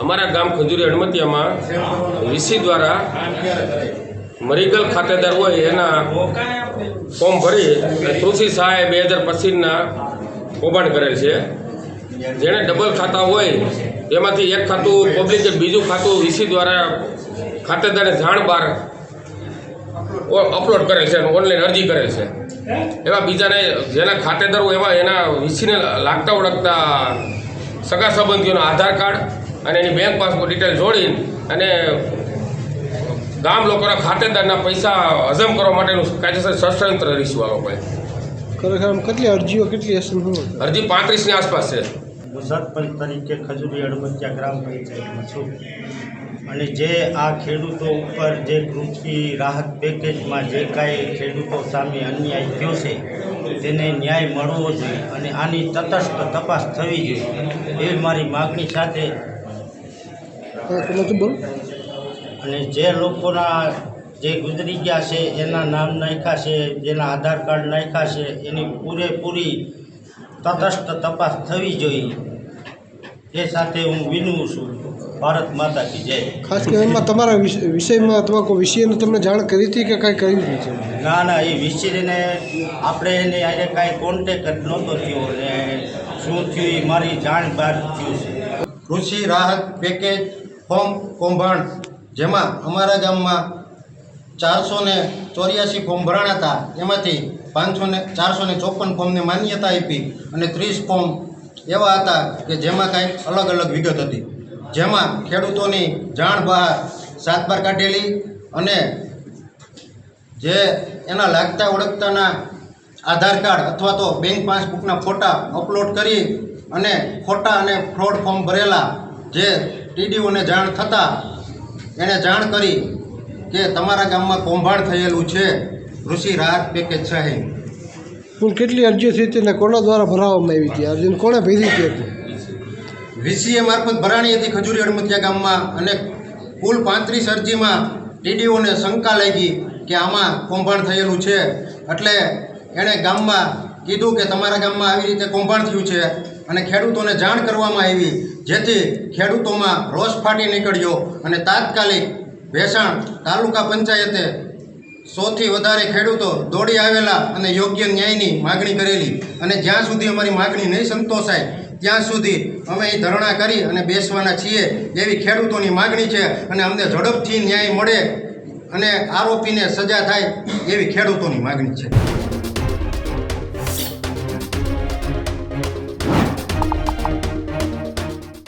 અમારા ગામ ખજૂરી હડમતિયામાં વીસી દ્વારા મરીગલ ખાતેદાર હોય એના ફોર્મ ભરી કૃષિ સહાય 2025ના કૌભાંડ કરેલ છે। જેણે ડબલ ખાતા હોય એમાંથી એક ખાતું પબ્લિકે, બીજું ખાતું વીસી દ્વારા ખાતેદારને જાણ બહાર અપલોડ કરેલ છે, ઓનલાઈન અરજી કરેલ છે। એવા બીજાને જેના ખાતેદાર હોય એવા એના વીસીને લાગતા ઓળખતા સગા સંબંધીઓના આધાર કાર્ડ અને એની બેંક પાસબુક ડિટેલ જોડીને અને ગામ લોકોના ખાતેદારના પૈસા હજમ કરવા માટેનું કાયદેસર ષડયંત્ર રીશું આ લોકોએ। ખરેખર કેટલી અરજીઓ કેટલી હશે? અરજી 35ની આસપાસ છે। સરપંચ તરીકે ખજૂરી હડમતિયા ગ્રામ પંચાયતમાં છું અને જે આ ખેડૂતો ઉપર જે કૃષિ રાહત પેકેજમાં જે કાંઈ ખેડૂતો સામે અન્યાય થયો છે તેને ન્યાય મળવો જોઈએ અને આની તટસ્થ તપાસ થવી જોઈએ એવી મારી માગણી સાથે અને જે લોકોના જે ગુજરી ગયા છે એના નામ નાખ્યા છે, જેના આધાર કાર્ડ નાખ્યા છે, એની પૂરેપૂરી તટસ્થ તપાસ થવી જોઈએ એ સાથે હું વિનવું છું। ભારત માતા કી જય। ખાસ કરીને તમારા વિષયમાં અથવા કોઈ વિષયને તમને જાણ કરી હતી કે કાંઈ કરી હતી? ના, એ વિષયને આપણે એને આજે કાંઈ કોન્ટેક્ટ જ નહોતો થયો ને શું થયું એ મારી જાણ બહાર થયું છે। કૃષિ રાહત પેકેજ ફોર્મ કૌભાંડ, જેમાં અમારા ગામમાં 484 ફોર્મ ભરાણા હતા, એમાંથી 454 ફોર્મને માન્યતા આપી અને 30 ફોર્મ એવા હતા કે જેમાં કાંઈક અલગ અલગ વિગત હતી, જેમાં ખેડૂતોની જાણ બહાર 7 બાર કાઢેલી અને જે એના લાગતા ઓળખતાના આધાર કાર્ડ અથવા તો બેંક પાસબુકના ફોટા અપલોડ કરી અને ખોટા અને ફ્રોડ ફોર્મ ભરેલા, જે ટીડીઓને જાણ થતાં એણે જાણ કરી કે તમારા ગામમાં કૌભાંડ થયેલું છે કૃષિ રાહત પેકેજ સહાય। કુલ કેટલી અરજીઓ થઈ હતી અને કોના દ્વારા ભરાવવામાં આવી હતી? અરજીને કોણે ભરી હતી? વીસીએ મારફત ભરાણી હતી ખજૂરી હડમતિયા ગામમાં અને કુલ 35 અરજીમાં ટીડીઓને શંકા લાગી કે આમાં કૌભાંડ થયેલું છે, એટલે એણે ગામમાં કીધું કે તમારા ગામમાં આવી રીતે કૌભાંડ થયું છે અને ખેડૂતોને જાણ કરવામાં આવી, જેથી ખેડૂતોમાં રોષ ફાટી નીકળ્યો અને તાત્કાલિક ભેસાણ તાલુકા પંચાયતે 100થી વધારે ખેડૂતો દોડી આવેલા અને યોગ્ય ન્યાયની માગણી કરેલી અને જ્યાં સુધી અમારી માગણી નહીં સંતોષાય ત્યાં સુધી અમે અહીં ધરણા કરી અને બેસવાના છીએ એવી ખેડૂતોની માગણી છે અને અમને ઝડપથી ન્યાય મળે અને આરોપીને સજા થાય એવી ખેડૂતોની માગણી છે।